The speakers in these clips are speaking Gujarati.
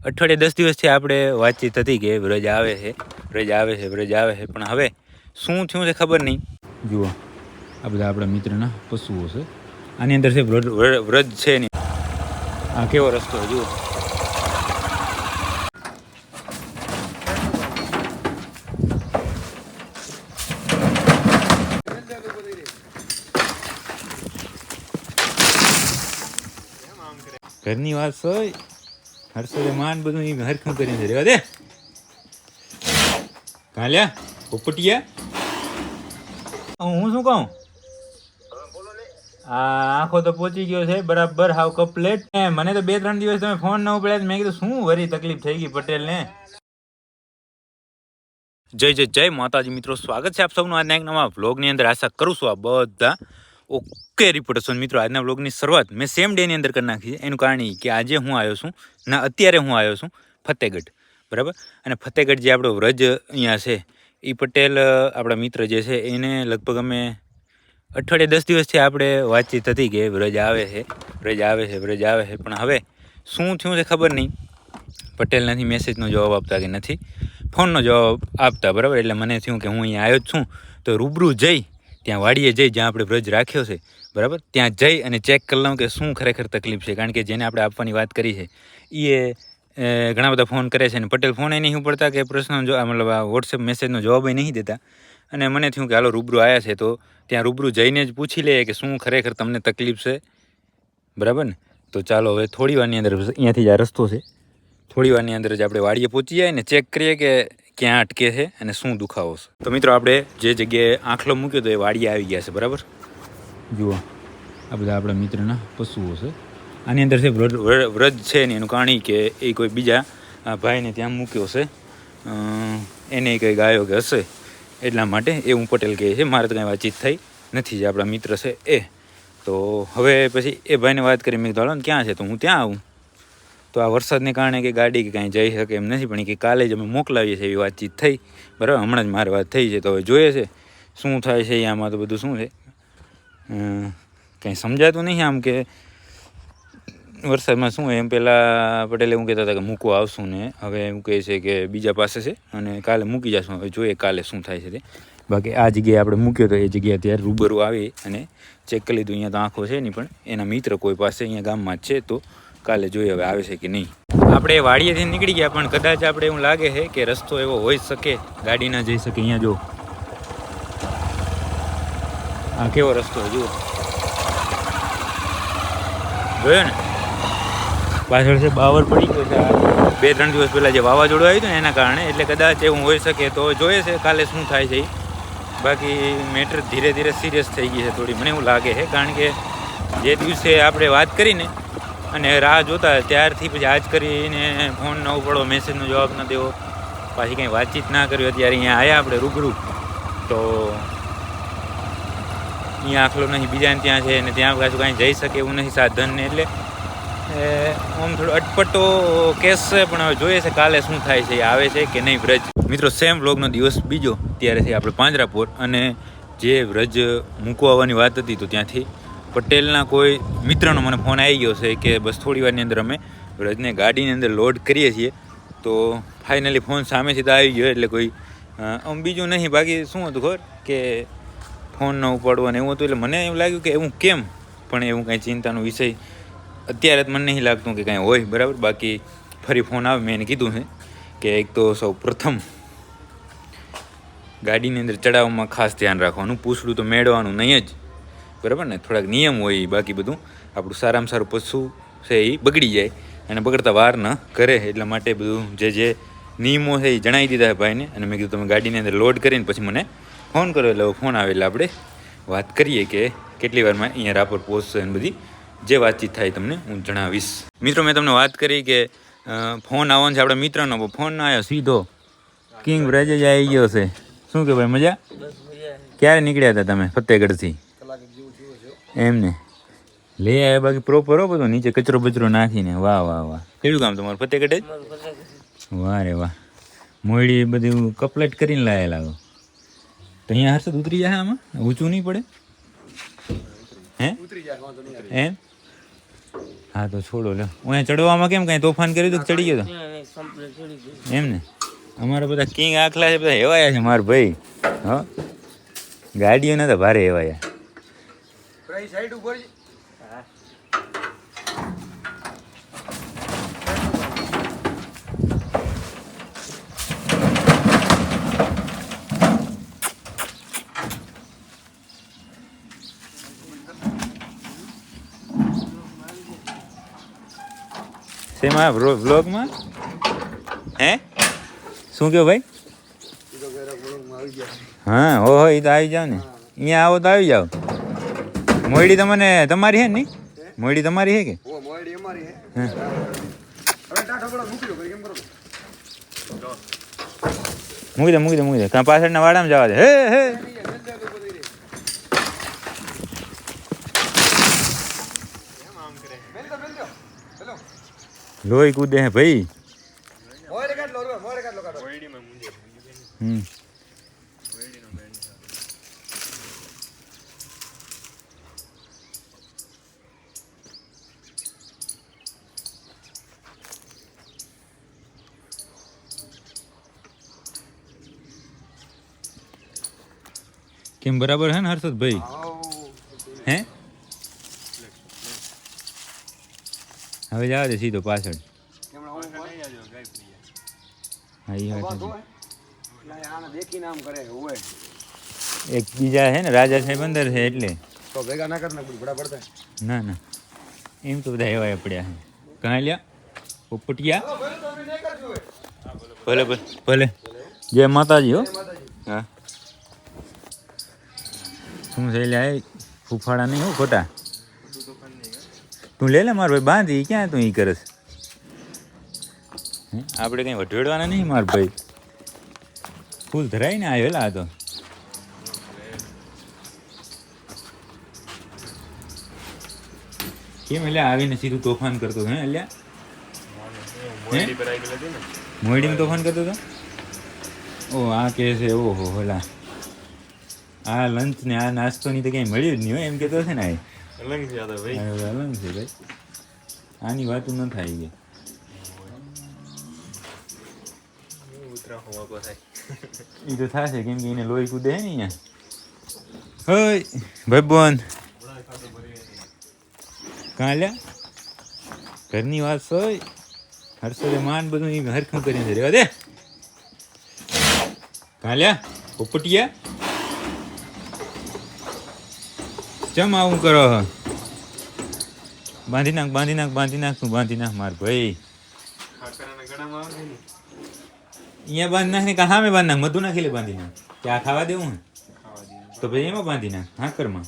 અઠવાડિયે 10 દિવસથી આપણે વાતચીત હતી કે વ્રજ આવે છે પણ હવે શું થયું છે ખબર નહીં. જુઓ આ બધા આપણા મિત્રના પશુઓ છે. આની અંદર છે વ્રજ છે નહીં. આ કેવો રસ્તો જુઓ. ઘરની વાત હોય હર્ષદે માન બધું હરખું કરીને રેવા દે. કાલ્યા પોપટિયા હું શું કહું, આ આંખો તો પહોંચી ગયો છે બરાબર હાવ કમ્પ્લેટ. મને તો 2-3 દિવસ તમે ફોન ન ઉપાડ્યા. મેં કીધું શું વરી તકલીફ થઈ ગઈ પટેલ ને. જય માતાજી મિત્રો, સ્વાગત છે આપ સૌનું આજના એક નવા વ્લોગની અંદર. આશા કરું છું આ બધા ઓકે રિપોર્ટ હશો. મિત્રો આજના વ્લોગની શરૂઆત મેં સેમ ડેની અંદર કરી નાખી છે. એનું કારણ એ કે આજે હું આવ્યો છું અત્યારે હું આવ્યો છું ફતેહગઢ, બરાબર. અને ફતેહગઢ જે આપણો વ્રજ અહીંયા છે એ પટેલ આપણા મિત્ર જે છે એને લગભગ અમે અઠવાડિયે 10 દિવસથી આપણે વાતચીત હતી કે વ્રજ આવે છે પણ હવે શું થયું છે ખબર નહીં. પટેલ નથી મેસેજનો જવાબ આપતા કે નથી ફોનનો જવાબ આપતા, બરાબર. એટલે મને થયું કે હું અહીંયા આવ્યો જ છું તો રૂબરૂ જઈ ત્યાં વાડીએ જઈ જ્યાં આપણે વ્રજ રાખ્યો છે, બરાબર, ત્યાં જઈ અને ચેક કરી લઉં કે શું ખરેખર તકલીફ છે. કારણ કે જેને આપણે આપવાની વાત કરી છે એ ઘણા બધા ફોન કરે છે અને પટેલ ફોન નહીં ઉપડતા કે પ્રશ્નનો મતલબ આ વોટ્સએપ મેસેજનો જવાબ નહીં દેતા. અને મને થયું કે હાલો રૂબરૂ આવ્યા છે તો ત્યાં રૂબરૂ જઈને જ પૂછી લઈએ કે શું ખરેખર તમને તકલીફ છે, બરાબર ને. તો ચાલો હવે થોડી વારની અંદર અહીંયાથી જ આ રસ્તો છે, થોડી વારની અંદર જ આપણે વાડીએ પહોંચી જાય ને ચેક કરીએ કે ક્યાં અટકે છે અને શું દુખાવો છે. તો મિત્રો આપણે જે જગ્યાએ આંખલો મૂક્યો તો એ વાડીએ આવી ગયા છે, બરાબર. જુઓ આ બધા આપણા મિત્રના પશુઓ છે. આની અંદર છે વ્રજ છે ને એનું કારણ કે એ કોઈ બીજા ભાઈને ત્યાં મૂક્યો છે, એને કંઈ ગાયો કે હશે એટલા માટે એવું પટેલ કહે છે. મારે તો કંઈ વાતચીત થઈ નથી, જે આપણા મિત્ર છે એ. તો હવે પછી એ ભાઈને વાત કરી, મેં કીધું ક્યાં છે તો હું ત્યાં આવું. તો આ વરસાદને કારણે કે ગાડી કે કાંઈ જઈ શકે એમ નથી, પણ કે કાલે જ અમે મોકલાવીએ છીએ એવી વાતચીત થઈ, બરાબર. હમણાં જ મારી વાત થઈ છે તો હવે જોઈએ છે શું થાય છે. આમાં તો બધું શું છે કંઈ સમજાતું નહીં. આમ કે વરસાદમાં શું એમ પહેલાં પટેલ એવું કહેતા હતા કે મૂકવા આવશું ને હવે એવું કહે છે કે બીજા પાસે છે અને કાલે મૂકી જશું. હવે જોઈએ કાલે શું થાય છે તે. બાકી આ જગ્યાએ આપણે મૂક્યો તો એ જગ્યાએ ત્યારે રૂબરૂ આવી અને ચેક કરી લીધું. અહીંયા તો આંખો છે નહીં પણ એના મિત્ર કોઈ પાસે અહીંયા ગામમાં જ છે, તો કાલે જોઈએ હવે આવે છે કે નહીં. આપણે વાડીએથી નીકળી ગયા પણ કદાચ આપણે એવું લાગે છે કે રસ્તો એવો હોઈ શકે ગાડી ના જઈ શકે. અહીંયા જો આ કેવો રસ્તો જુઓ, જોયો ને પાછળ છે બાવર પડી ગયો છે. 2-3 દિવસ પહેલાં જે વાવાઝોડું આવ્યું હતું ને એના કારણે, એટલે કદાચ એવું હોઈ શકે. તો જોઈએ છે કાલે શું થાય છે. બાકી મેટર ધીરે ધીરે સિરિયસ થઈ ગઈ છે થોડી, મને એવું લાગે છે. કારણ કે જે દિવસે આપણે વાત કરીને અને રાહ જોતા ત્યારથી પછી આજ કરીને ફોન ન ઉપાડો, મેસેજનો જવાબ ન દેવો, પાછી કંઈ વાતચીત ના કરવી. અત્યારે અહીંયા આવ્યા આપણે રૂબરૂ તો અહીંયા આખલો નહીં, બીજાને ત્યાં છે અને ત્યાં પાછું કાંઈ જઈ શકે એવું નહીં સાધનને. એટલે આમ થોડો અટપટો કેસ છે પણ હવે જોઈએ છે કાલે શું થાય છે, આવે છે કે નહીં વ્રજ. મિત્રો સેમ વ્લોગનો દિવસ બીજો, ત્યારે છે આપણે પાંજરાપોર અને જે વ્રજ મૂકવા આવવાની વાત હતી તો ત્યાંથી પટેલના કોઈ મિત્રનો મને ફોન આવી ગયો છે કે બસ થોડી વારની અંદર અમે વ્રજને ગાડીની અંદર લોડ કરીએ છીએ. તો ફાઇનલી ફોન સામેથી તો આવી ગયો, એટલે કોઈ આમ બીજું નહીં. બાકી શું હતું ખબર કે ફોન ન ઉપાડવાનું એવું હતું. એટલે મને એવું લાગ્યું કે એવું કેમ, પણ એવું કાંઈ ચિંતાનો વિષય અત્યારે જ મને નહીં લાગતું કે કાંઈ હોય, બરાબર. બાકી ફરી ફોન આવે મેં એને કીધું છે કે એક તો સૌ પ્રથમ ગાડીની અંદર ચડાવવામાં ખાસ ધ્યાન રાખવાનું, પૂછડું તો મેળવાનું નહીં જ, બરાબર ને. થોડાક નિયમ હોય, બાકી બધું આપણું સારામાં સારું પશુ છે એ બગડી જાય અને બગડતા વાર ન કરે. એટલા માટે બધું જે નિયમો છે એ જણાવી દીધા ભાઈને. અને મેં કીધું તમે ગાડીની અંદર લોડ કરીને પછી મને ફોન કરો. એટલે ફોન આવે એટલે આપણે વાત કરીએ કે કેટલી વારમાં અહીંયા રાપર પહોંચશે અને બધી જે વાતચીત થાય તમને હું જણાવીશ. મિત્રો મેં તમને વાત કરી કે ફોન આવવાનો છે આપણા મિત્રનો, ફોન ના આવ્યો, સીધો કિંગ વ્રજ જ આવી ગયો છે. શું કે ભાઈ મજા? ક્યારે નીકળ્યા હતા તમે ફતેહગઢથી? એમને લે આવ્યા બાકી પ્રોપર હો બધું, નીચે કચરો બચરો નાખીને. વાહ વાહ વાહ, કેવું કામ તમારું ફતેહગઢ જ? વાહ રે વાહ, મોયડી બધું કપલેટ કરીને લાયેલા લાગો. તો અહીંયા હર્ષદ ઉતરી જાય આમાં, ઊંચું નહીં પડે હે એમ? હા તો છોડો લે. અહીંયા ચડવામાં કેમ કાંઈ તોફાન કર્યું તો ચડી ગયો તો? એમ ને અમારા બધા કિંગ આખલા છે બધા હેવાયા છે મારા ભાઈ. હા ગાડીઓને તો ભારે હેવાયા. સાઈડ ઉપર શેમાં વ્લોગમાં હે શું કહો ભાઈ? હા હો એ તો આવી જાવ ને, અહીંયા આવો તો આવી જાવ. મોયડી તમને તમારી હે ને? મોયડી તમારી હે કે? મૂકી દે કાં પાછળના વાડામાં જવા દે. હે હે લોહી કૂદે હે ભાઈ. કેમ બરાબર હે ને હર્ષદ ભાઈ? હે હવે જવા દે સીધો પાછળ. એક બીજા હે ને રાજા સાહેબ અંદર છે એટલે ના ના એમ તો બધા એવા પડ્યા છે. કાં લ્યા પોપટિયા? ભલે ભલે ભલે. જય માતાજી. હો હા શું છે લ્યા ફૂફાડા નહીં હો ખોટા. તું લે લે મારો ભાઈ બાંધી ક્યાં તું ઈ કરસ? આપણે કંઈ વઢવેડવાના નહીં માર ભાઈ. ફૂલ ધરાય ને આવ્યો આ તો. કેમ એટલે આવીને સીધું તોફાન કરતો હે એટલે? મોયડીમાં તોફાન કરતો હતો? ઓ આ કે છે ઓહો હોલા આ લંચ ને આ નાસ્તો ની તો ક્યાંય મળ્યું જ નહીં હોય એમ કેતો છે ને. અલંગ છે ભાઈ, આની વાત ન થાય ગઈ. એ તો થશે કેમ કે એને લોહી કૂદે હે ને અહીંયા. હોય ભાઈ બોન કાં લ્યા ઘરની વાત હોય. હર્ષદે માન બધું હરખું કરીને રેવા દે. કાં લ્યા પોપટિયા ચમ આવું કરો? બાંધી નાખ તું બાંધી નાખ માર ભાઈ. અહીંયા બાંધી નાખ ને કાં સામે બાંધી નાખ, મધુ નાખી લે બાંધી નાખ. ત્યાં ખાવા દેવું તો ભાઈ એમાં બાંધી નાખ હાકરમાં.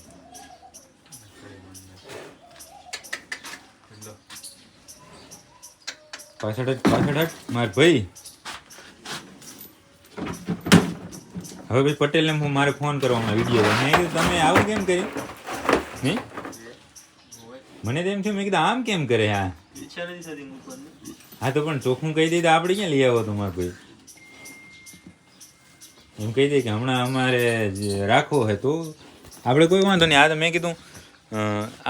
પાછળ માર ભાઈ. હવે ભાઈ પટેલને મારે ફોન કરવામાં વિડીયો મેં કીધું તમે આવું કેમ કર્યું? નહીં મને તો એમ થયું મેં કીધું આમ કેમ કરે? હા તો પણ ચોખ્ખું કહી દઈ તો આપણે ક્યાં લઈ આવો તો માર ભાઈ? એમ કહી દે કે હમણાં અમારે રાખવો હોય તો આપણે કોઈ વાંધો નહીં. આ તો મેં કીધું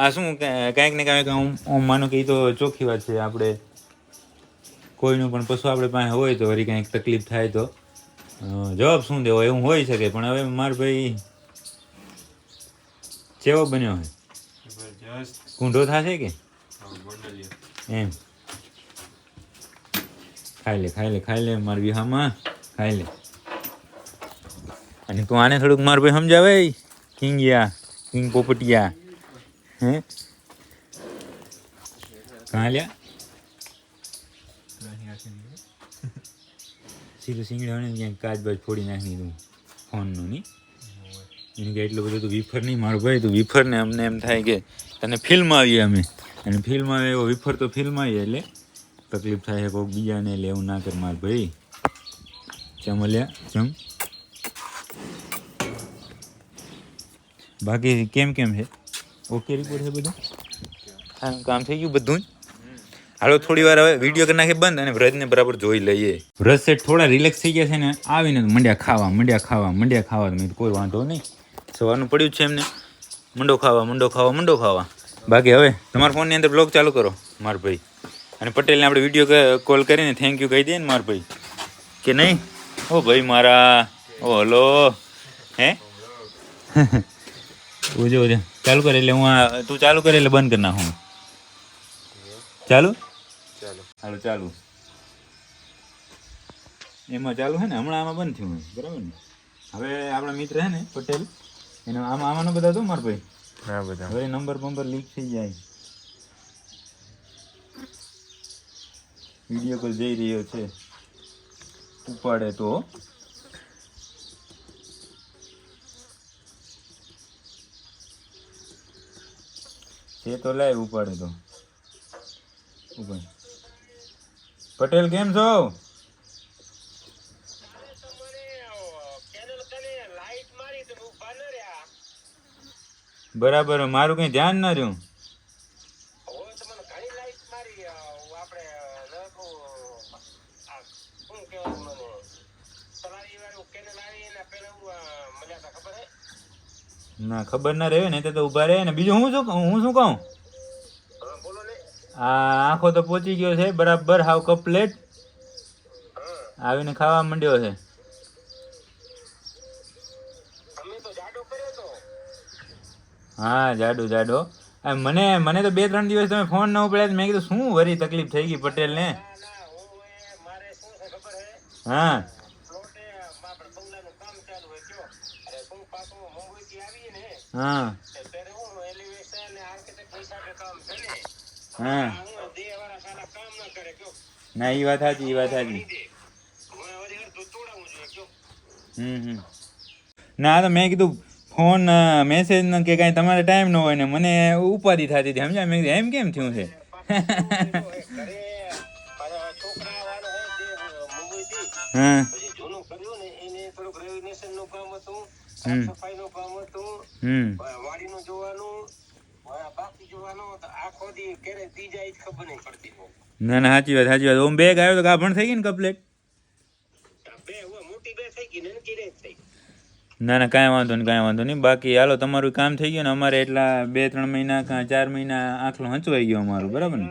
આ શું કાંઈક ને કાંઈક આમ માનો કે એ તો ચોખ્ખી વાત છે. આપણે કોઈનું પણ પશુ આપણે પાસે હોય તો વળી કાંઈક તકલીફ થાય તો જવાબ શું દેવો એવું હોઈ શકે. પણ હવે માર ભાઈ ચેવો બન્યો હોય કુંઢો થશે કે એમ? ખાઈ લે માર વિહામાં ખાઈ લે. અને તું આને થોડુંક માર ભાઈ સમજાવે કિંગ પોપટિયા. હે કાં લ્યા સીધું સિંગડાને ક્યાંક કાચબાજ ફોડી નાખી તું ફોનનું નહીં. એને કે એટલું બધું તું વિફર નહીં મારો ભાઈ. તું વિફર ને અમને એમ થાય કે તને ફિલ્મ આવીએ અમે, અને ફિલ્મ આવે એવો વિફર તો ફિલ્મ આવીએ એટલે તકલીફ થાય કોઈક બીજાને. એટલે એવું ના કર માર ભાઈ. ચમલ્યા ચમ. બાકી કેમ છે? ઓકે રિપોર્ટ છે બધું? કામ થઈ ગયું બધું જ? હાલો થોડી વાર હવે વિડીયો કરી નાખે બંધ અને વ્રજને બરાબર જોઈ લઈએ. વ્રજ સેટ થોડા રિલેક્સ થઈ ગયા છે ને આવીને મંડ્યા ખાવા. મેં કોઈ વાંધો નહીં, સવારનું પડ્યું જ છે એમને. મંડો ખાવા. બાકી હવે તમારા ફોનની અંદર બ્લોગ ચાલુ કરો માર ભાઈ. અને પટેલને આપણે વિડીયો કોલ કરીને થેન્ક યુ કહી દઈએ ને મારા ભાઈ કે નહીં? ઓ ભાઈ મારા, ઓ હલો, હે ઉજો ઉજો ચાલુ કરે એટલે હું તું ચાલુ કરે એટલે બંધ કરી નાખું. ચાલુ હાલો ચાલુ એમાં ચાલુ છે ને, હમણાં આમાં બંધ થયું હોય બરાબર ને. હવે આપણા મિત્ર છે ને પટેલ, એને આમાં ન બધા તો મારા ભાઈ હા બધા હવે નંબર લીક થઈ જાય. વિડીયો કોલ જઈ રહ્યો છે, ઉપાડે તો છે તો લાઈવ ઉપાડે તો ઉપાડ. પટેલ કેમ છો? બરાબર, મારું કઈ ધ્યાન ના રહ્યું. ના ખબર ના રહે ને તો ઉભા રહે ને. બીજું હું શું કહું, આ આંખો તો પહોંચી ગયો છે બરાબર, હાવ કપલેટ આવીને ખાવા માંડ્યો છે. હા જાડો મને તો 2-3 દિવસ તમે ફોન ન ઉપાડ્યા. મેં કીધું શું વરી તકલીફ થઈ ગઈ પટેલ ને. હા હા હા ના એ વાત સાચી ના તો મેં કીધું ફોન મેસેજ ન કે કાંઈ તમારે ટાઈમ ન હોય ને મને ઉપાધિ થતી હતી સમજ્યા. મેં કીધું એમ કેમ થયું છે. હા ના ના સાચી વાત. ઓમ બેગ આવ્યો તો ગાભણ થઈ ગઈ ને કમ્પ્લેટ. ના ના કાંઈ વાંધો નહીં. બાકી હાલો તમારું કામ થઈ ગયું ને. અમારે એટલા 2-3 મહિના 4 મહિના આખલો હંચવાઈ ગયો અમારું બરાબર ને.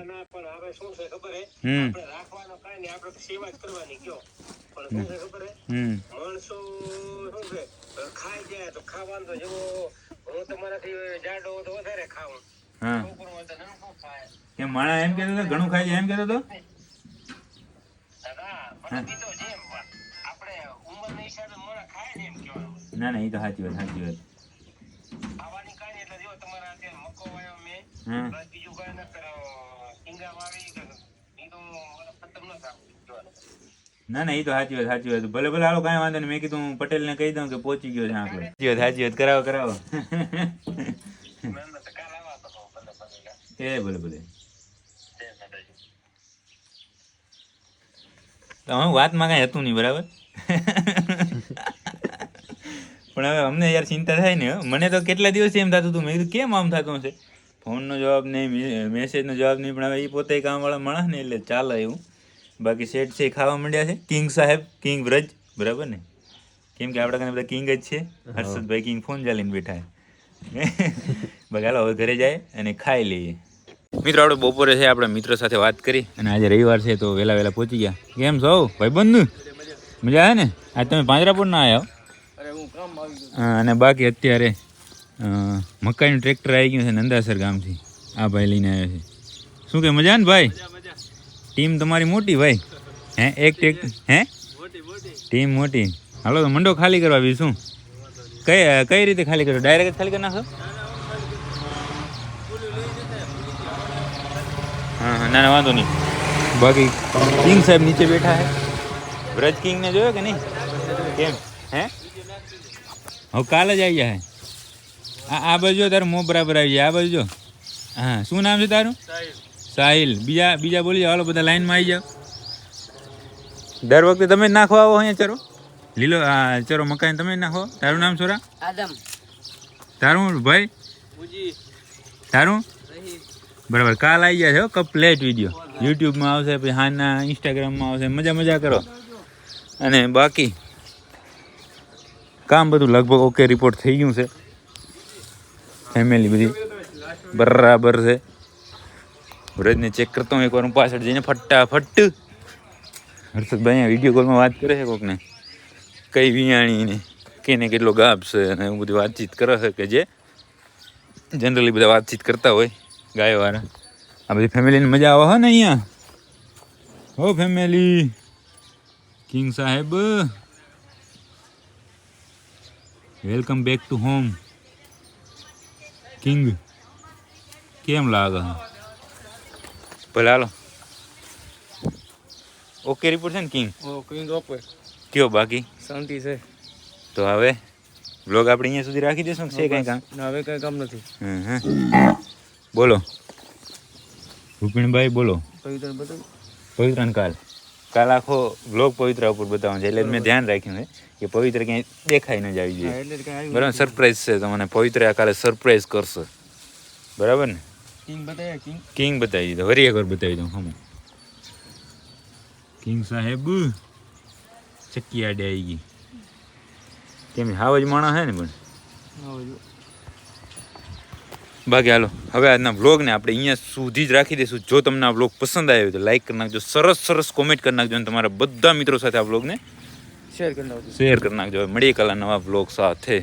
હા કે માણા એમ કહેતો હતો ઘણું ખાઈ જાય એમ કહેતો હતો. ના ના એ તો સાચી વાત. ના ના એ તો સાચી વાત. ભલે હાલો કાંઈ વાંધો નહીં. મેં કીધું પટેલ ને કહી દઉં કે પહોંચી ગયો છે આંકડો. સાચી વાત કરાવો એ ભલે તો હું વાતમાં કાંઈ હતું નહીં બરાબર. પણ હવે અમને યાર ચિંતા થાય ને. મને તો કેટલા દિવસ એમ થતું હતું. મેં કીધું કેમ આમ થતું હશે. ફોનનો જવાબ નહીં, મેસેજનો જવાબ નહીં. પણ હવે એ પોતે કામવાળા માણસ ને એટલે ચાલે એવું. બાકી સેટ છે ખાવા માંડ્યા છે. કિંગ વ્રજ બરાબર ને. કેમ કે આપણા કારણે બધા કિંગ જ છે. હર્ષદભાઈ કિંગ ફોન ચાલીને બેઠા છે. બાકી હાલો હવે ઘરે જાય અને ખાઈ લઈએ. મિત્રો આપણે બપોરે છે આપણા મિત્રો સાથે વાત કરી અને આજે રવિવાર છે તો વહેલા પહોંચી ગયા. કેમ છો ભાઈબંધ? મજા આવે ને? આજ તમે પાંજરાપોળ ના આવ્યા? હા અને બાકી અત્યારે મકાઈનું ટ્રેક્ટર આવી ગયું છે નંદાસર ગામથી. આ ભાઈ લઈને આવ્યો છે. શું કે મજા ને ભાઈ? ટીમ તમારી મોટી ભાઈ. હે એક ટ્રેક્ટર હે ટીમ મોટી. હાલો તો મંડો ખાલી કરવા બી શું કઈ રીતે ખાલી કરો? ડાયરેક્ટ ખાલી કરી નાખો? હા ના વાંધો નહીં. બાકી કિંગ સાહેબ નીચે બેઠા છે. વ્રજ કિંગને જોયો કે નહીં? કેમ હે હવે કાલે જ આવી જાય. આ બાજુ તારું મોં બરાબર આવી જાય. આ બાજુ જો. હા શું નામ છે તારું? સાહિલ. બીજા બોલી જાઓ. હાલો બધા લાઈનમાં આવી જાઓ. દર વખતે તમે જ નાખો આવો અહીંયા ચરો લીલો. હા ચરો મકાઈ તમે જ નાખો. તારું નામ છોરા? આદમ. તારું ભાઈ? તારું બરાબર. કાલ આવી જાય છે કમ્પ્લેટ વિડીયો. યુટ્યુબમાં આવશે, પછી હાના ઇન્સ્ટાગ્રામમાં આવશે. મજા કરો. અને બાકી કામ બધું લગભગ ઓકે રિપોર્ટ થઈ ગયું છે. ફેમિલી બધી બરાબર છે. વ્રજને ચેક કરતો હું એકવાર હું પાછળ જઈને ફટાફટ. હર્ષદભાઈ અહીંયા વિડીયો કોલમાં વાત કરે છે કોકને કઈ વિયાણી ને કેને કેટલો ગાભ છે અને એવું બધી વાતચીત કરે છે કે જે જનરલી બધા વાતચીત કરતા હોય ગાયવાળા. આ બધી ફેમિલીને મજા આવે હો ને અહીંયા. હો ફેમિલી કિંગ સાહેબ welcome back to home. King કેમ લાગે? ભલે હાલો. ઓકે રિપોર્ટ છે ને કિંગ? કિંગ ઓકે કયો બાકી શાંતિ છે. તો હવે બ્લોગ આપણે અહીંયા સુધી રાખી દઈશું કે છે કંઈ કામ? ના હવે કઈ કામ નથી. બોલો ભૂપિણભાઈ બોલો. પવિત્ર બધું પવિત્ર કાલ આખો બ્લોગ પવિત્ર ઉપર બતાવવાનો છે એટલે મેં ધ્યાન રાખ્યું છે કે પવિત્ર ક્યાંય દેખાઈ ન જ આવી જોઈએ. એટલે કઈ આવ્યું બરાબર સરપ્રાઈઝ છે તમને પવિત્ર આ કાલે સરપ્રાઈઝ કરશે બરાબર ને. કિંગ બતાવ્યા કિંગ કિંગ બતાવી દીધો વરી એકવાર બતાવી દઉં હમ. કિંગ સાહેબ ચક્કીયાડે આવી ગઈ કેમ હાવ જ માણસ છે ને પણ બાકી હાલો હવે આજના વ્લોગને આપણે અહીંયા સુધી જ રાખી દઈશું. જો તમને આ વ્લોગ પસંદ આવ્યો તો લાઈક કરી નાખજો, સરસ કોમેન્ટ કરી નાખજો અને તમારા બધા મિત્રો સાથે આ વ્લોગને શેર કરી નાખજો. શેર કરી નાખજો. મળીએ કાલના નવા વ્લોગ સાથે.